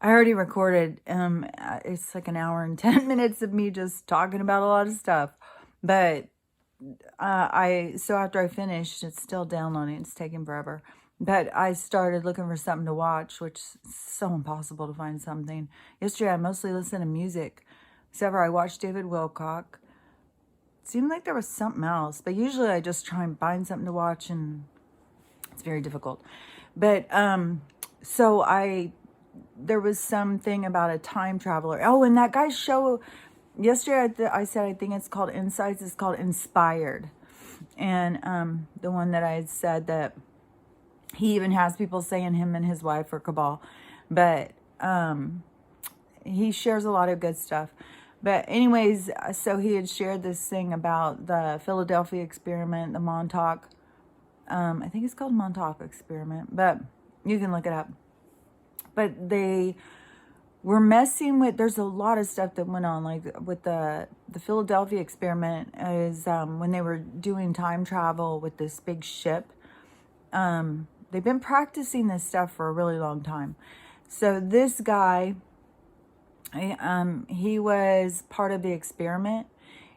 I already recorded. It's like an hour and 10 minutes of me just talking about a lot of stuff. But so after I finished, it's still downloading. It's taking forever. But I started looking for something to watch, which is so impossible to find something. Yesterday, I mostly listened to music. Except for I watched David Wilcock. It seemed like there was something else. But usually I just try and find something to watch, and it's very difficult. But so there was something about a time traveler. Oh, and that guy's show yesterday, I said I think it's called Insights. It's called Inspired. And the one that I had said that he even has people saying him and his wife are cabal. But he shares a lot of good stuff. But anyways, so he had shared this thing about the Philadelphia experiment, the Montauk. I think it's called Montauk experiment, but you can look it up. But they were messing with, there's a lot of stuff that went on, like with the Philadelphia experiment is when they were doing time travel with this big ship. They've been practicing this stuff for a really long time. So this guy, he was part of the experiment.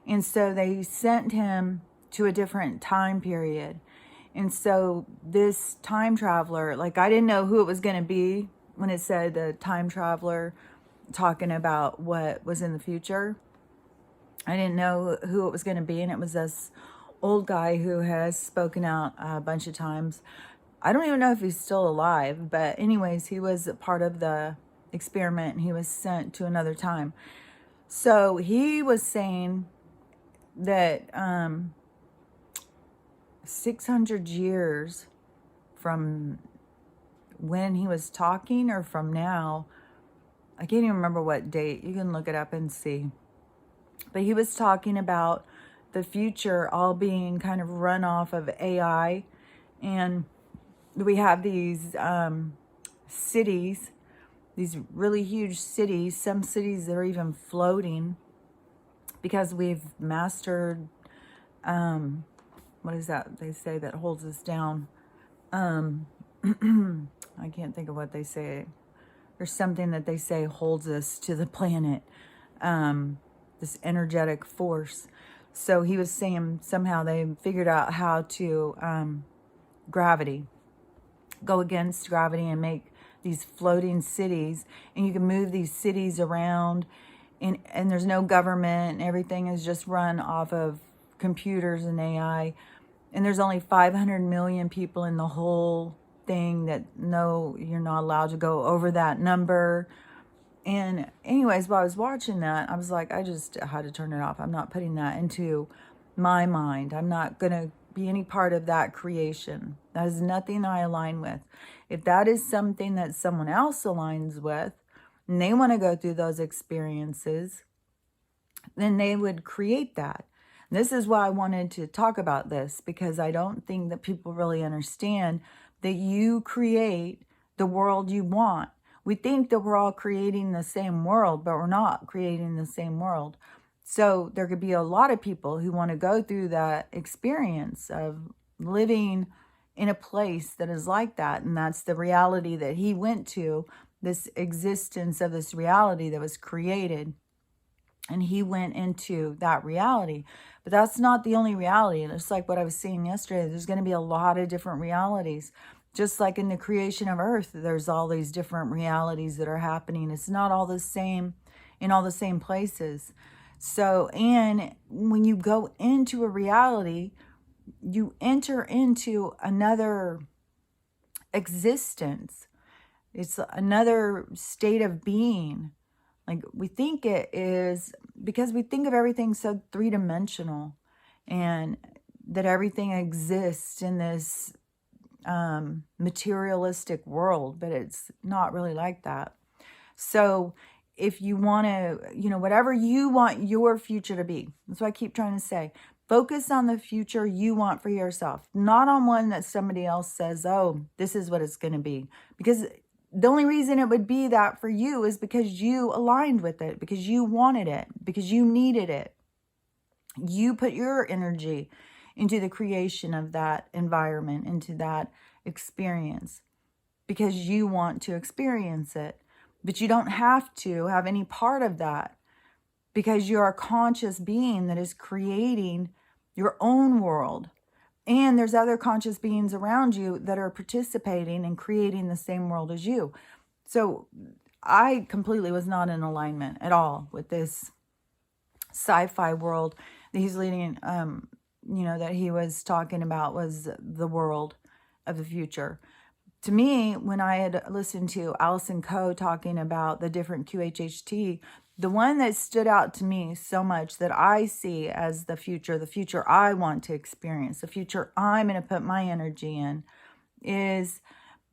And so they sent him to a different time period. And so this time traveler, like I didn't know who it was going to be when it said the time traveler talking about what was in the future. I didn't know who it was going to be. And it was this old guy who has spoken out a bunch of times. I don't even know if he's still alive. But anyways, he was a part of the experiment and he was sent to another time. So he was saying that 600 years from when he was talking or from now, I can't even remember what date. You can look it up and see. But he was talking about the future all being kind of run off of AI. And we have these cities, these really huge cities. Some cities that are even floating because we've mastered, what is that they say that holds us down? I can't think of what they say. There's something that they say holds us to the planet, this energetic force. So he was saying somehow they figured out how to gravity, go against gravity and make these floating cities. And you can move these cities around and there's no government. Everything is just run off of computers and AI. And there's only 500 million people in the whole thing that know you're not allowed to go over that number. And anyways, while I was watching that, I was like, I just had to turn it off. I'm not putting that into my mind. I'm not going to be any part of that creation. That is nothing I align with. If that is something that someone else aligns with, and they want to go through those experiences, then they would create that. This is why I wanted to talk about this, because I don't think that people really understand that you create the world you want. We think that we're all creating the same world, but we're not creating the same world. So there could be a lot of people who want to go through that experience of living in a place that is like that. And that's the reality that he went to, this existence of this reality that was created. And he went into that reality. But that's not the only reality. And it's like what I was saying yesterday. There's going to be a lot of different realities. Just like in the creation of Earth, there's all these different realities that are happening. It's not all the same in all the same places. So, and when you go into a reality, you enter into another existence. It's another state of being. Like we think it is, because we think of everything so three-dimensional and that everything exists in this materialistic world, but it's not really like that. So if you want to, whatever you want your future to be, that's what I keep trying to say. Focus on the future you want for yourself, not on one that somebody else says, oh, this is what it's going to be. Because the only reason it would be that for you is because you aligned with it, because you wanted it, because you needed it. You put your energy into the creation of that environment, into that experience, because you want to experience it. But you don't have to have any part of that, because you're a conscious being that is creating your own world. And there's other conscious beings around you that are participating and creating the same world as you. So I completely was not in alignment at all with this sci-fi world that he's leading, that he was talking about was the world of the future. To me, when I had listened to Allison Coe talking about the different QHHT, the one that stood out to me so much that I see as the future I want to experience, the future I'm going to put my energy in, is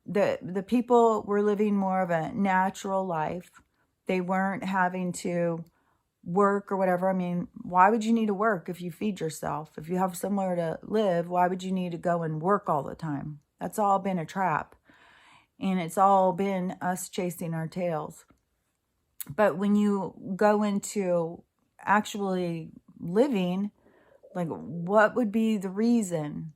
the people were living more of a natural life. They weren't having to work or whatever. I mean, why would you need to work if you feed yourself? If you have somewhere to live, why would you need to go and work all the time? That's all been a trap. And it's all been us chasing our tails. But when you go into actually living, like, what would be the reason?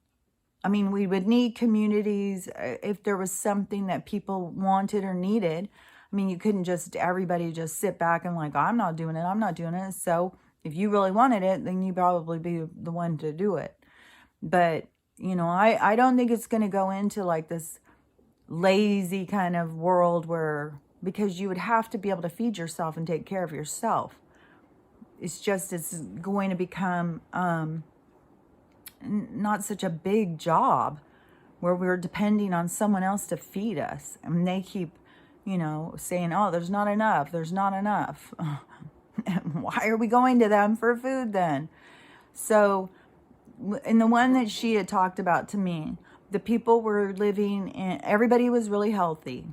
I mean, we would need communities if there was something that people wanted or needed. I mean, you couldn't just, everybody just sit back and like, I'm not doing it. So if you really wanted it, then you probably be the one to do it. But, I don't think it's going to go into like this lazy kind of world where, because you would have to be able to feed yourself and take care of yourself. It's going to become not such a big job where we're depending on someone else to feed us. And they keep, saying, oh, there's not enough. Why are we going to them for food then? So in the one that she had talked about to me, the people were living in, everybody was really healthy.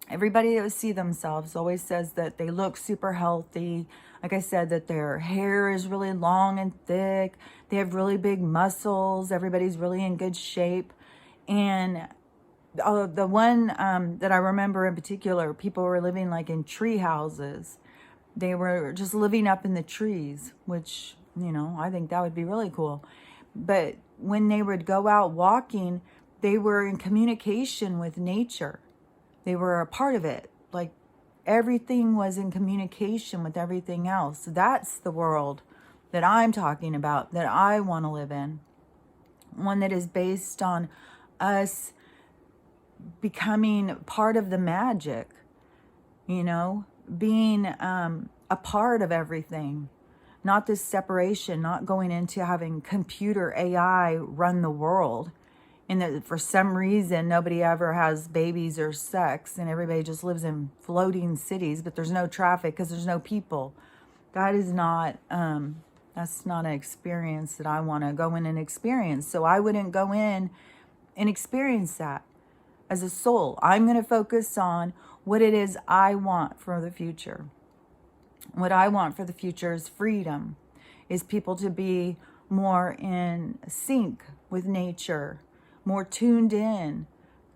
Everybody that would see themselves always says that they look super healthy. Like I said, that their hair is really long and thick. They have really big muscles. Everybody's really in good shape. And the one that I remember in particular, people were living like in tree houses. They were just living up in the trees, which, I think that would be really cool. But when they would go out walking, they were in communication with nature. They were a part of it. Like, everything was in communication with everything else. That's the world that I'm talking about, that I want to live in. One that is based on us becoming part of the magic, being a part of everything. Not this separation, not going into having computer AI run the world. And that for some reason, nobody ever has babies or sex and everybody just lives in floating cities, but there's no traffic because there's no people. That is not, that's not an experience that I want to go in and experience. So I wouldn't go in and experience that as a soul. I'm going to focus on what it is I want for the future. What I want for the future is freedom, is people to be more in sync with nature, more tuned in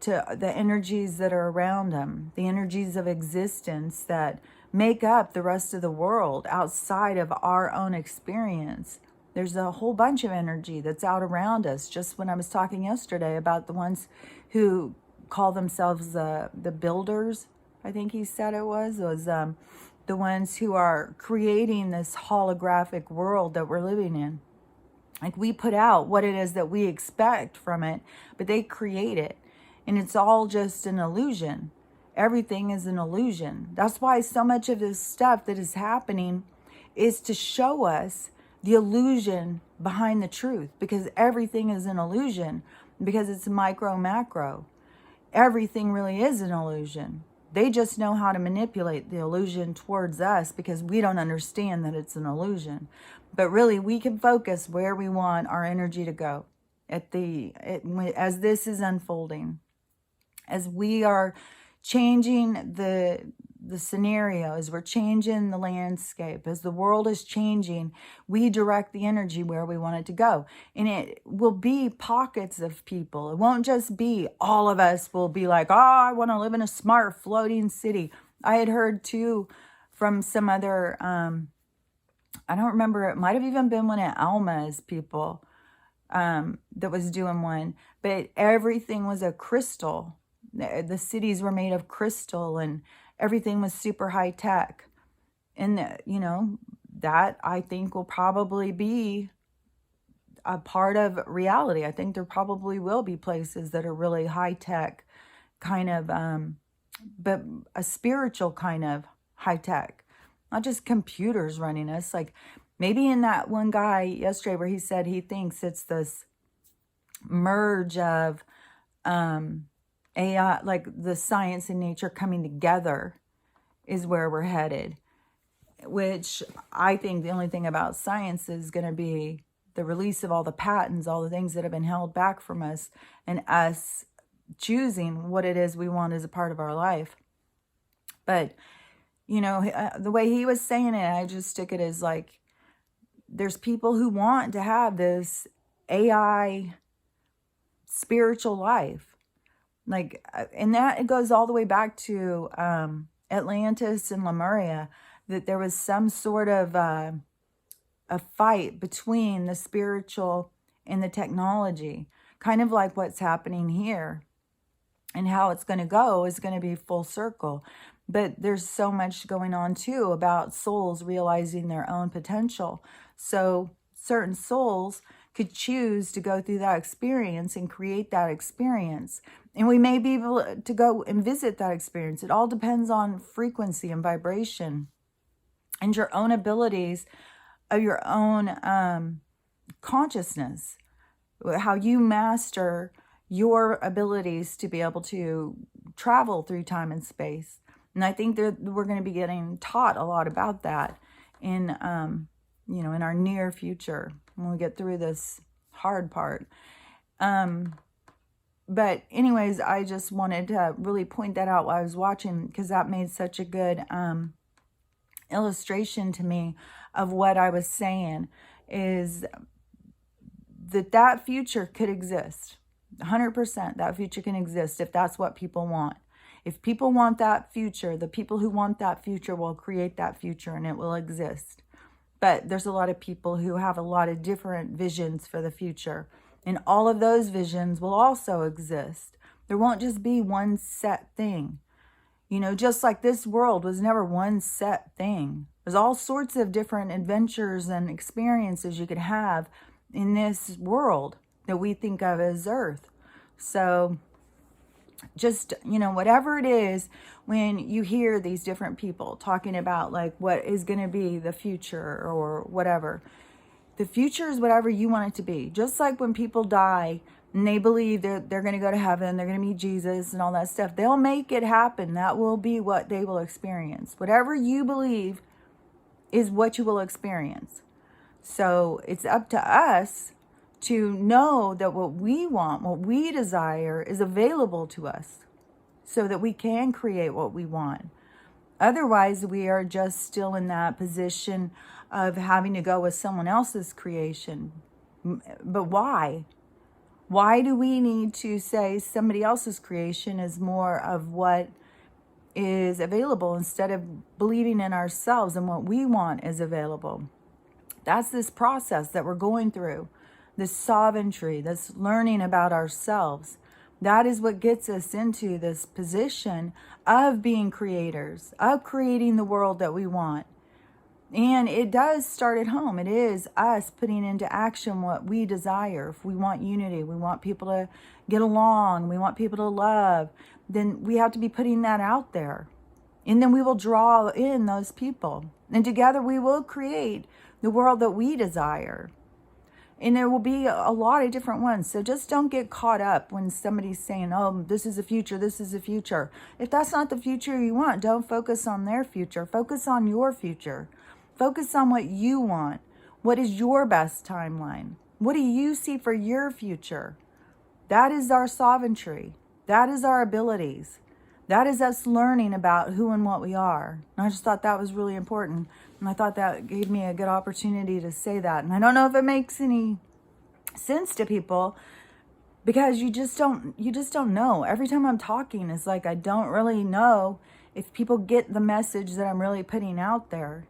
to the energies that are around them, the energies of existence that make up the rest of the world outside of our own experience. There's a whole bunch of energy that's out around us. Just when I was talking yesterday about the ones who call themselves the builders, I think he said it was the ones who are creating this holographic world that we're living in. Like, we put out what it is that we expect from it, but they create it. And it's all just an illusion. Everything is an illusion. That's why so much of this stuff that is happening is to show us the illusion behind the truth, because everything is an illusion, because it's micro, macro. Everything really is an illusion. They just know how to manipulate the illusion towards us because we don't understand that it's an illusion. But really, we can focus where we want our energy to go as this is unfolding, as we are changing the scenario, as we're changing the landscape, as the world is changing, we direct the energy where we want it to go. And it will be pockets of people. It won't just be all of us will be like, oh, I want to live in a smart floating city. I had heard too from some other, I don't remember, it might have even been one of Alma's people that was doing one, but everything was a crystal. The cities were made of crystal, and everything was super high tech. And, that I think will probably be a part of reality. I think there probably will be places that are really high tech, kind of, but a spiritual kind of high tech, not just computers running us. Like maybe in that one guy yesterday where he said he thinks it's this merge of AI, like the science and nature coming together is where we're headed, which I think the only thing about science is going to be the release of all the patents, all the things that have been held back from us, and us choosing what it is we want as a part of our life. But, the way he was saying it, I just took it as like, there's people who want to have this AI spiritual life. Like, and that it goes all the way back to Atlantis and Lemuria, that there was some sort of a fight between the spiritual and the technology, kind of like what's happening here. And how it's going to go is going to be full circle. But there's so much going on too about souls realizing their own potential. So certain souls could choose to go through that experience and create that experience. And we may be able to go and visit that experience. It all depends on frequency and vibration and your own abilities of your own consciousness, how you master your abilities to be able to travel through time and space. And I think that we're going to be getting taught a lot about that in, in our near future when we get through this hard part. But anyways, I just wanted to really point that out while I was watching, because that made such a good illustration to me of what I was saying, is that future could exist. 100% that future can exist if that's what people want. If people want that future, the people who want that future will create that future and it will exist. But there's a lot of people who have a lot of different visions for the future. And all of those visions will also exist. There won't just be one set thing. Just like this world was never one set thing. There's all sorts of different adventures and experiences you could have in this world that we think of as Earth. So just, whatever it is, when you hear these different people talking about like what is going to be the future or whatever, the future is whatever you want it to be. Just like when people die and they believe they're going to go to heaven, they're going to meet Jesus and all that stuff, they'll make it happen. That will be what they will experience. Whatever you believe is what you will experience. So it's up to us to know that what we want, what we desire, is available to us so that we can create what we want. Otherwise, we are just still in that position of having to go with someone else's creation. But why? Why do we need to say somebody else's creation is more of what is available instead of believing in ourselves and what we want is available? That's this process that we're going through, this sovereignty, this learning about ourselves. That is what gets us into this position of being creators, of creating the world that we want. And it does start at home. It is us putting into action what we desire. If we want unity, we want people to get along, we want people to love, then we have to be putting that out there. And then we will draw in those people. And together we will create the world that we desire. And there will be a lot of different ones. So just don't get caught up when somebody's saying, oh, this is the future, this is the future. If that's not the future you want, don't focus on their future. Focus on your future. Focus on what you want. What is your best timeline? What do you see for your future? That is our sovereignty. That is our abilities. That is us learning about who and what we are. And I just thought that was really important. And I thought that gave me a good opportunity to say that. And I don't know if it makes any sense to people, because you just don't know. Every time I'm talking, it's like I don't really know if people get the message that I'm really putting out there.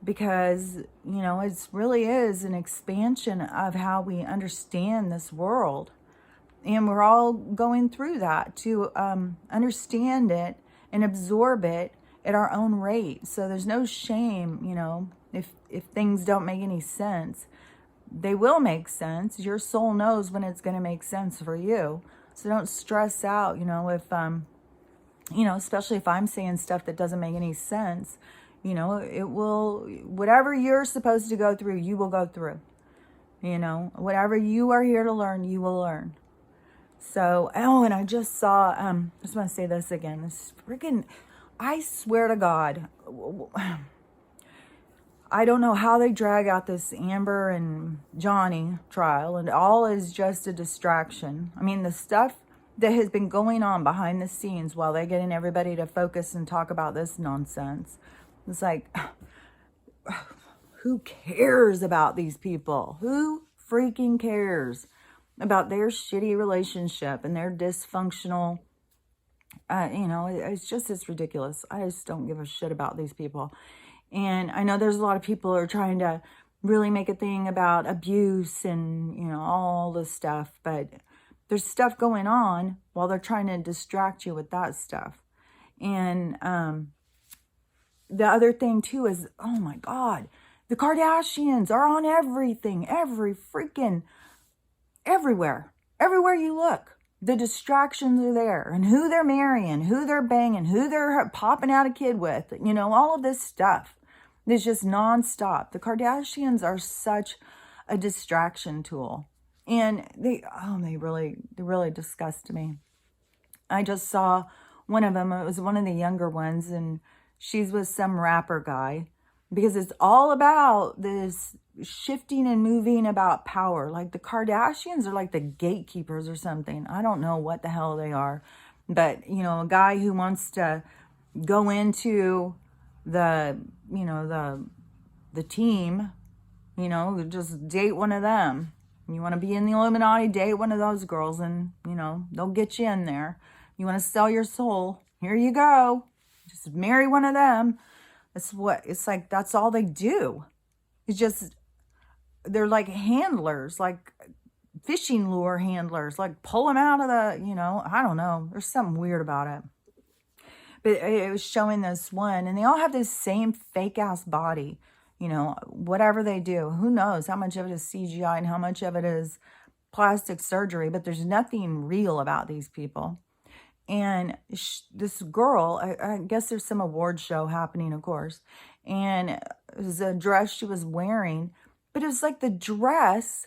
Because, it really is an expansion of how we understand this world. And we're all going through that to understand it and absorb it at our own rate. So there's no shame, you know, if things don't make any sense. They will make sense. Your soul knows when it's going to make sense for you. So don't stress out, you know, if, you know, especially if I'm saying stuff that doesn't make any sense, you know, it will, whatever you're supposed to go through, you will go through. You know, whatever you are here to learn, you will learn. So, oh, and I just saw, I just want to say this again. This freaking, I swear to God, I don't know how they drag out this Amber and Johnny trial, and all is just a distraction. I mean, the stuff that has been going on behind the scenes while they're getting everybody to focus and talk about this nonsense. It's like, who cares about these people? Who freaking cares about their shitty relationship and their dysfunctional, you know, it's ridiculous. I just don't give a shit about these people. And I know there's a lot of people who are trying to really make a thing about abuse and, you know, all this stuff. But there's stuff going on while they're trying to distract you with that stuff. And the other thing, too, is, oh, my God, the Kardashians are on everything, everywhere. Everywhere you look, the distractions are there. And who they're marrying, who they're banging, who they're popping out a kid with, you know, all of this stuff. It's just nonstop. The Kardashians are such a distraction tool. And they really disgust me. I just saw one of them. It was one of the younger ones, and she's with some rapper guy, because it's all about this shifting and moving about power. Like the Kardashians are like the gatekeepers or something. I don't know what the hell they are. But, you know, a guy who wants to go into the, you know, the team, you know, just date one of them. You want to be in the Illuminati, date one of those girls, and, you know, they'll get you in there. You want to sell your soul, here you go. Just marry one of them. That's what, it's like, that's all they do. It's just, they're like handlers, like fishing lure handlers, like pull them out of the, you know, I don't know. There's something weird about it. But it was showing this one, and they all have this same fake ass body, you know, whatever they do. Who knows how much of it is CGI and how much of it is plastic surgery, but there's nothing real about these people. And this girl, I guess there's some award show happening, of course, and it was a dress she was wearing, but it was like the dress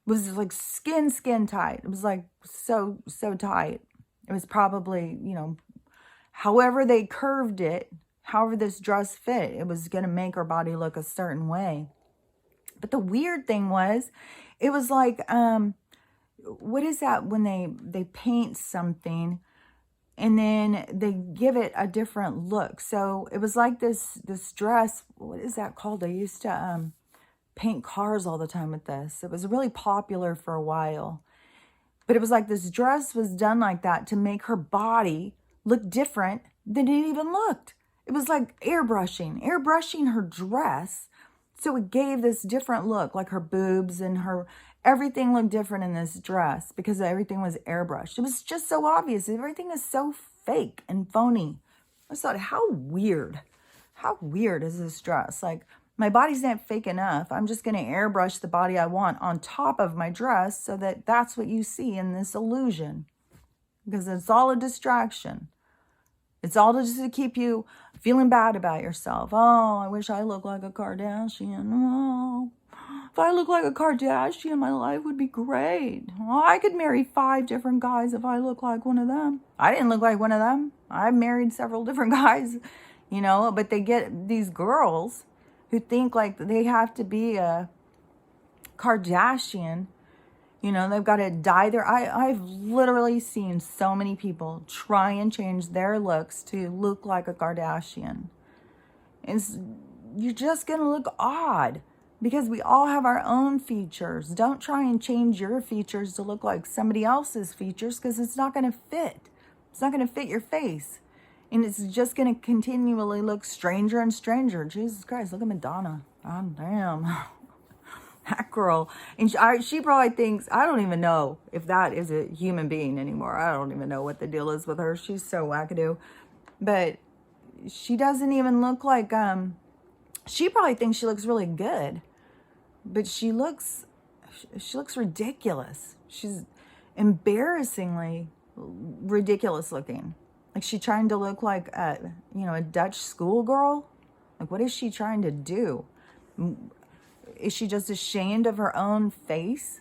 was like skin tight. It was like so tight. It was probably, you know, however they curved it, however this dress fit, it was going to make her body look a certain way. But the weird thing was, it was like, what is that when they paint something and then they give it a different look? So it was like this dress, what is that called? I used to paint cars all the time with this. It was really popular for a while. But it was like this dress was done like that to make her body look different than it even looked. It was like airbrushing her dress. So it gave this different look, like her boobs and her, everything looked different in this dress because everything was airbrushed. It was just so obvious. Everything is so fake and phony. I thought, how weird is this dress? Like, my body's not fake enough. I'm just going to airbrush the body I want on top of my dress so that that's what you see in this illusion. Because it's all a distraction. It's all just to keep you feeling bad about yourself. Oh, I wish I looked like a Kardashian. Oh, if I looked like a Kardashian, my life would be great. Oh, I could marry 5 different guys if I looked like one of them. I didn't look like one of them. I married several different guys, you know, but they get these girls who think like they have to be a Kardashian. You know, they've got to dye their... I've literally seen so many people try and change their looks to look like a Kardashian. And you're just going to look odd because we all have our own features. Don't try and change your features to look like somebody else's features because it's not going to fit. It's not going to fit your face. And it's just going to continually look stranger and stranger. Jesus Christ, look at Madonna. God damn. That girl. And she probably thinks, I don't even know if that is a human being anymore. I don't even know what the deal is with her. She's so wackadoo. but she doesn't even look like, she probably thinks she looks really good, but she looks ridiculous. She's embarrassingly ridiculous looking. Like she trying to look like a Dutch schoolgirl. Like, what is she trying to do? Is she just ashamed of her own face?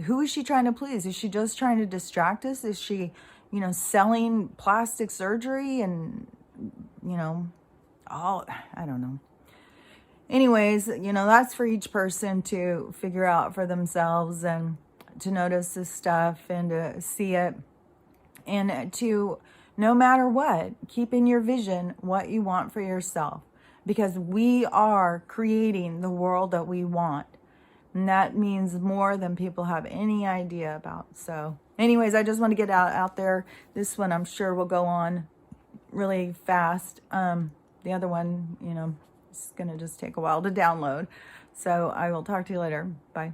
Who is she trying to please? Is she just trying to distract us? Is she, selling plastic surgery and, all, I don't know. Anyways, that's for each person to figure out for themselves and to notice this stuff and to see it and to, no matter what, keep in your vision what you want for yourself, because we are creating the world that we want. And that means more than people have any idea about. So anyways, I just want to get out there. This one I'm sure will go on really fast. The other one, it's going to just take a while to download. So I will talk to you later. Bye.